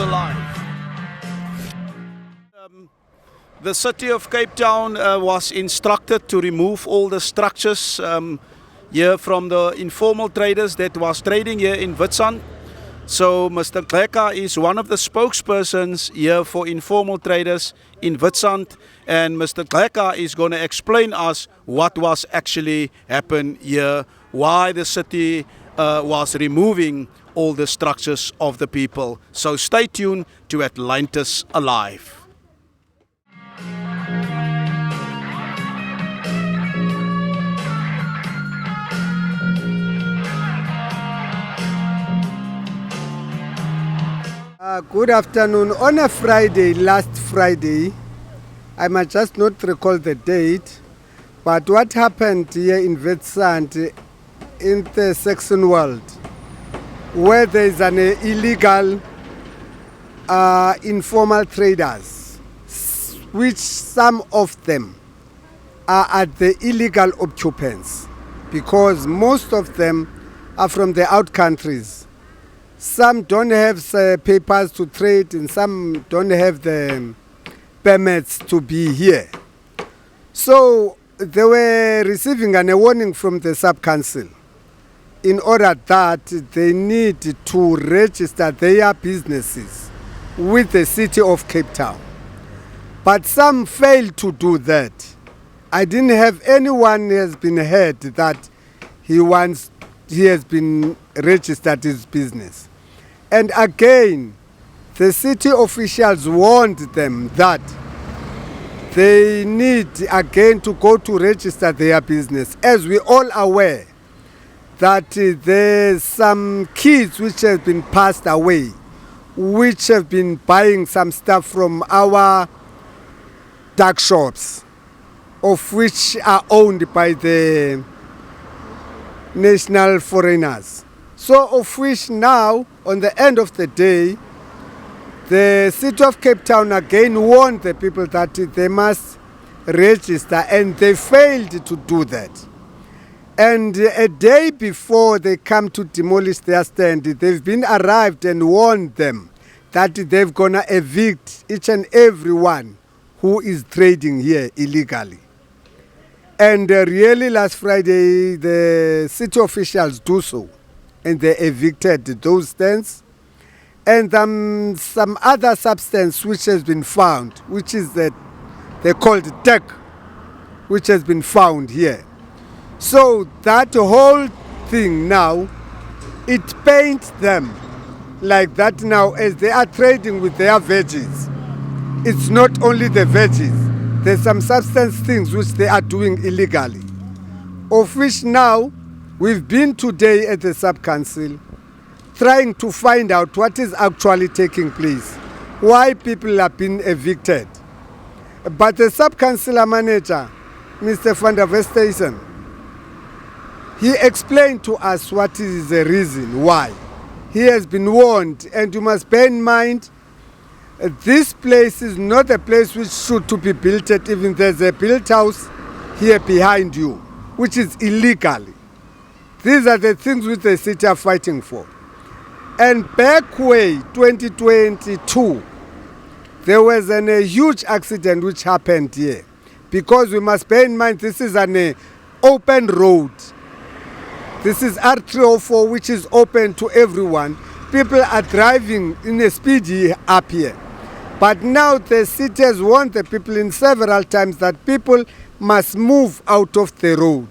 alive. The city of Cape Town was instructed to remove all the structures here from the informal traders that was trading here in Witsand. So Mr. Gleka is one of the spokespersons here for informal traders in Witsand, and Mr. Gleka is going to explain us what was actually happened here, why the city was removing all the structures of the people. So stay tuned to Atlantis Alive. Good afternoon. On a Friday, last Friday, I might just not recall the date, but what happened here in Witsand in the Saxon world, where there is an illegal informal traders, which some of them are at the illegal occupants, because most of them are from the out countries. Some don't have papers to trade, and some don't have the permits to be here. So they were receiving a warning from the sub-council in order that they need to register their businesses with the city of Cape Town. But some failed to do that. I didn't have anyone who has been heard that he has been registered his business. And again, the city officials warned them that they need again to go to register their business. As we all aware that there's some kids which have been passed away, which have been buying some stuff from our dark shops, of which are owned by the national foreigners. So of which now, on the end of the day, the city of Cape Town again warned the people that they must register, and they failed to do that. And a day before they come to demolish their stand, they've been arrived and warned them that they're gonna evict each and every one who is trading here illegally. And really last Friday, the city officials do so, and they evicted those stands. And some other substance which has been found, which is that they called tech, which has been found here. So that whole thing now, it paints them like that now as they are trading with their veggies. It's not only the veggies, there's some substance things which they are doing illegally, of which now we've been today at the sub-council trying to find out what is actually taking place, why people have been evicted. But the sub-councillor manager, Mr. van der Westhuizen, he explained to us what is the reason why. He has been warned, and you must bear in mind, this place is not a place which should to be built at. Even there's a built house here behind you, which is illegal. These are the things which the city are fighting for. And back way 2022, there was a huge accident which happened here, because we must bear in mind this is an open road. This is R304, which is open to everyone. People are driving in a speedy up here. But now the city has warned the people in several times that people must move out of the road.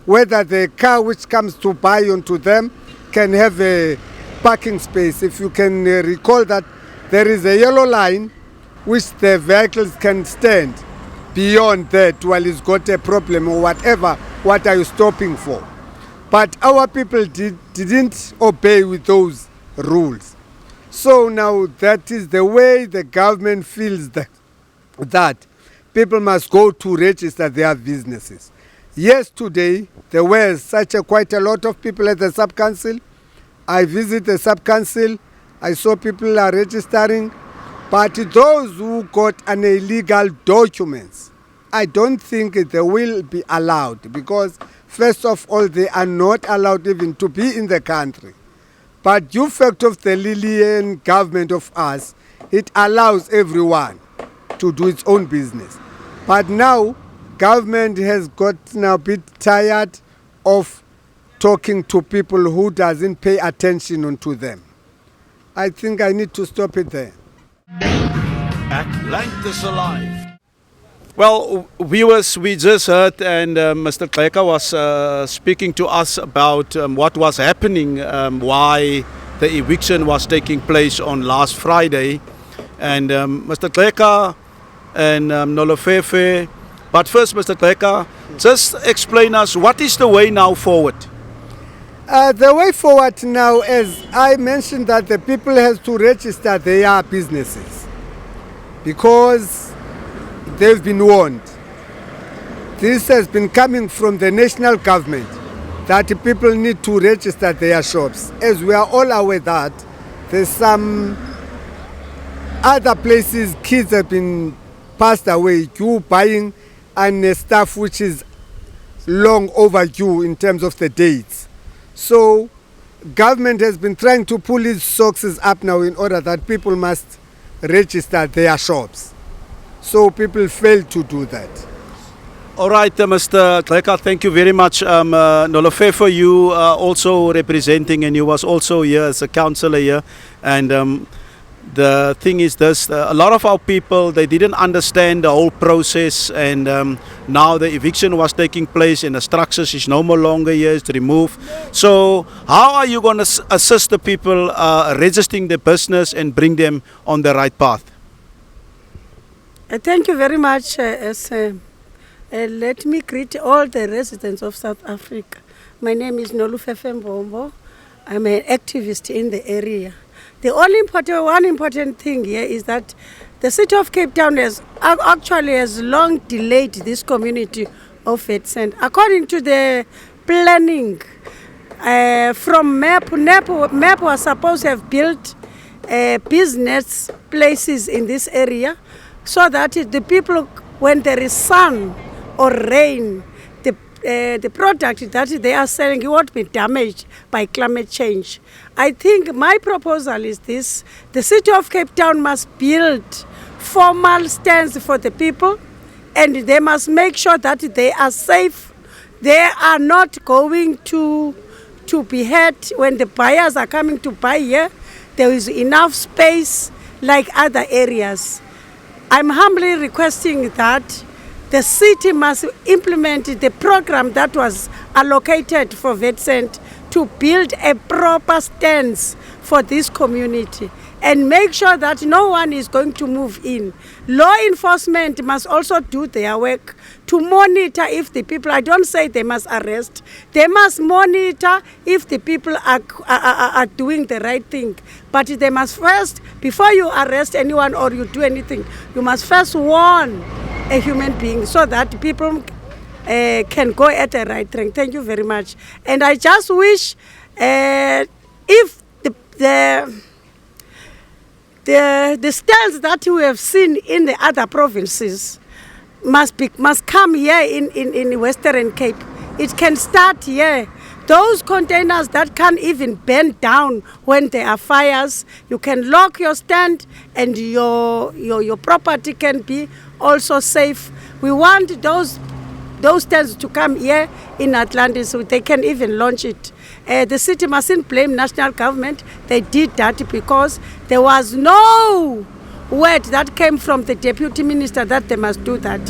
Whether the car which comes to buy onto them can have a parking space. If you can recall that there is a yellow line which the vehicles can stand beyond that while it's got a problem or whatever, what are you stopping for? But our people didn't obey with those rules. So now that is the way the government feels that people must go to register their businesses. Yes, today there were quite a lot of people at the sub-council. I visit the sub-council, I saw people are registering, but those who got an illegal documents, I don't think they will be allowed, because first of all, they are not allowed even to be in the country. But due fact of the Lilian government of us, it allows everyone to do its own business. But now, government has got now a bit tired of talking to people who doesn't pay attention to them. I think I need to stop it there. Atlantis Alive. Well, viewers, we just heard, and Mr. Kleka was speaking to us about what was happening, why the eviction was taking place on last Friday. And Mr. Kleka and Nolofefe. But first, Mr. Kleka, just explain us what is the way now forward? The way forward now, as I mentioned, that the people have to register their businesses because they've been warned. This has been coming from the national government that the people need to register their shops. As we are all aware that there's some other places kids have been passed away due buying and stuff which is long overdue in terms of the dates. So government has been trying to pull its socks up now in order that people must register their shops. So people fail to do that. All right, Mr. Kleka, thank you very much. Nolofefe, you are also representing, and you was also here as a councillor here. And the thing is this, a lot of our people, they didn't understand the whole process, and now the eviction was taking place and the structures is no more longer here, it's removed. So how are you going to assist the people registering their business and bring them on the right path? Thank you very much. Let me greet all the residents of South Africa. My name is Nolofefe Mbombo. I'm an activist in the area. The only one important thing here is that the city of Cape Town has long delayed this community of Witsand. According to the planning from MAP was supposed to have built business places in this area so that the people, when there is sun or rain, the product that they are selling won't be damaged by climate change. I think my proposal is this: the city of Cape Town must build formal stands for the people, and they must make sure that they are safe. They are not going to be hurt when the buyers are coming to buy here. There is enough space like other areas. I'm humbly requesting that the city must implement the program that was allocated for Witsand to build a proper stance for this community and make sure that no one is going to move in. Law enforcement must also do their work to monitor if the people, I don't say they must arrest, they must monitor if the people are doing the right thing. But they must first, before you arrest anyone or you do anything, you must first warn a human being so that people can go at the right track. Thank you very much. And I just wish if the styles that we have seen in the other provinces must come here in Western Cape. It can start here. Those containers that can't even burn down when there are fires, you can lock your stand and your property can be also safe. We want those stands to come here in Atlantis so they can even launch it. The city mustn't blame national government. They did that because there was no word that came from the deputy minister that they must do that.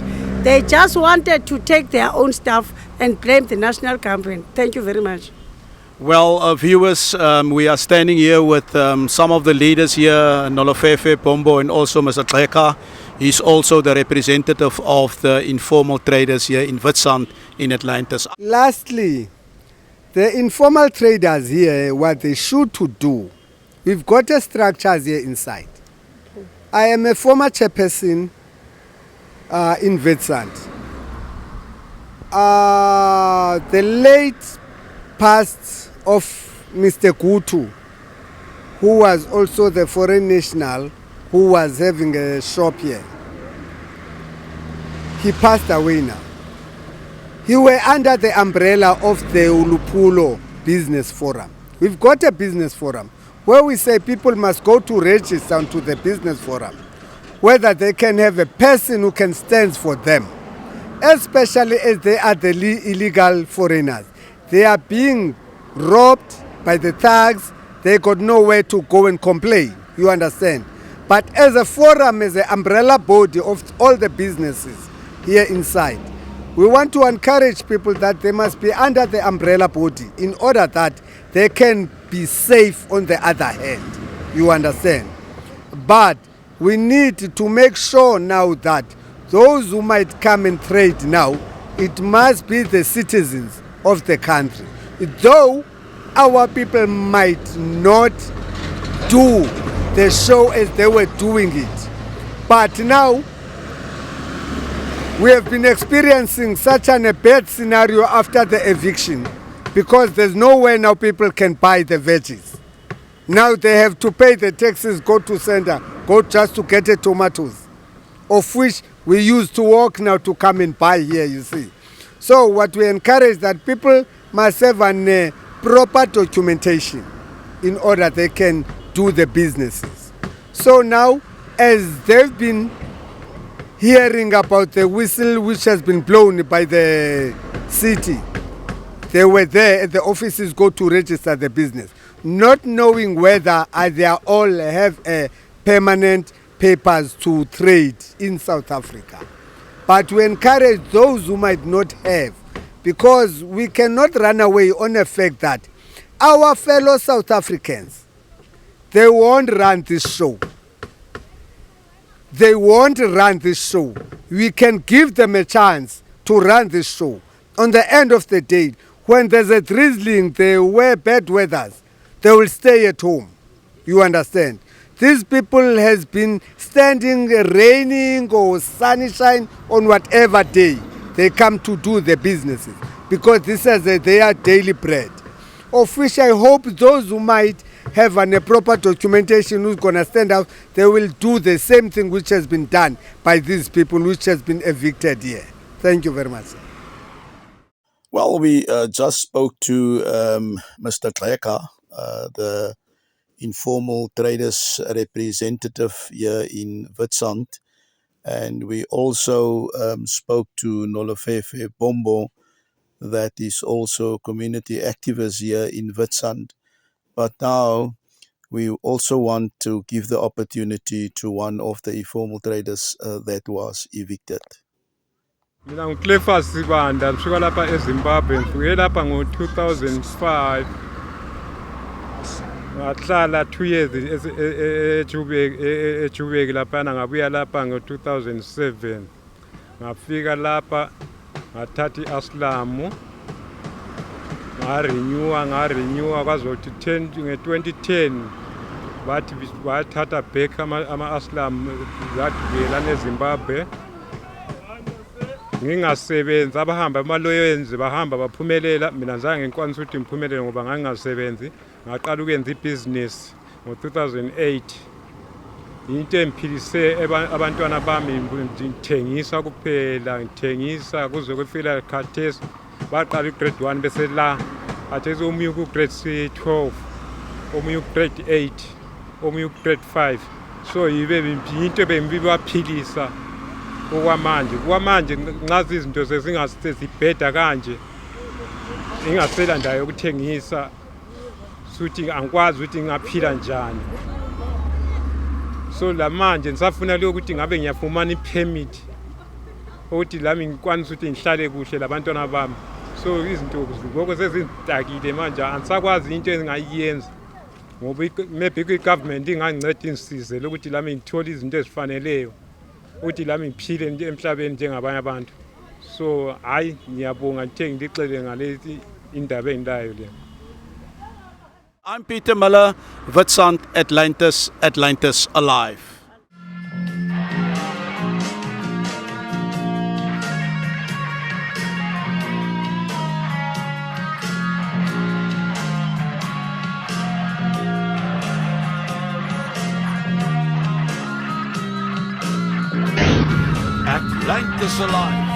They just wanted to take their own stuff and blame the national government. Thank you very much. Well, viewers, we are standing here with some of the leaders here, Nolofefe, Bombo, and also Mr. Kleka. He's also the representative of the informal traders here in Witsand in Atlantis. Lastly, the informal traders here, what they should to do, we've got a structures here inside. I am a former chairperson in Witsand. The late past of Mr. Gutu, who was also the foreign national, who was having a shop here. He passed away now. He were under the umbrella of the Ulupulo Business Forum, We've got a business forum where we say people must go to register onto the business forum, whether they can have a person who can stand for them, especially as they are the illegal foreigners. They are being robbed by the thugs. They got nowhere to go and complain, you understand? But as a forum, as an umbrella body of all the businesses here inside, we want to encourage people that they must be under the umbrella body in order that they can be safe on the other hand, you understand? But we need to make sure now that those who might come and trade now, it must be the citizens of the country. Though our people might not do the show as they were doing it. But now we have been experiencing such a bad scenario after the eviction because there's nowhere now people can buy the veggies. Now they have to pay the taxes, go to center, go just to get the tomatoes, of which we used to walk now to come and buy here, you see. So what we encourage that people must have a proper documentation in order they can do the businesses. So now, as they've been hearing about the whistle which has been blown by the city, they were there at the offices go to register the business, not knowing whether they all have permanent papers to trade in South Africa. But we encourage those who might not have, because we cannot run away on the fact that our fellow South Africans, they won't run this show. They won't run this show. We can give them a chance to run this show. On the end of the day, when there's a drizzling, they wear bad weathers, they will stay at home. You understand? These people has been standing raining or sunshine on whatever day they come to do the businesses, because this is their daily bread. Of which I hope those who might have a proper documentation who's going to stand out, they will do the same thing which has been done by these people which has been evicted here. Thank you very much. Well, we just spoke to Mr. Kleka, the informal traders representative here in Witsand, and we also spoke to Nolofefe Bombo, that is also community activist here in Witsand. But now we also want to give the opportunity to one of the informal traders that was evicted. Mina ngiclefas Sibanda ngisuka lapha eZimbabwe ngifike lapha ngo-2005 ngahlala 2 years eJubek laphana ngabuya lapha ngo-2007 ngafika lapha ngathatha i-aslamu ngarenewa kwazothi 2010 bathi bathatha back ama-aslamu zadukela neZimbabwe. Ngingasebenzi abahamba amaloyenzi bahamba baphumelela, mina zange ngikwanisa ukuthi ngiphumelele ngoba ngangingasebenzi. Ngaqala ukwenza ibhizinisi ngo-2008. Into emphilise abantwana bami ngithengisa kuphela, ngithengisa kuze kufika khathesi baqala i-grade 1 bese la khathesi omunye ku-grade 12, omunye ku-grade 8, omunye ku-grade 5. So yibe into bengibaphilisa okwamanje ngazi izinto sezibheda kanje ingasela ndayo yokuthengisa suthi angikwazi ukuthi ngaphila njani. So la manje nisafuna ukuthi ngabe ngiyafumana i-permit ukuthi lami ngikwanisa ukuthi ngihlale kuhle labantwana bami. So izinto ngoko sezintakile manje angisakwazi into engingayiyenza ngoba maybe i-government inganginceda ingisize ukuthi lami ngithole izinto ezifaneleyo ukuthi lami ngiphile emhlabeni njengabanye abantu. So hayi ngiyabonga ngithe ngilixele ngalezi indaba engilayo le. I'm Peter Miller, Witsand, Atlantis Alive. Atlantis Alive.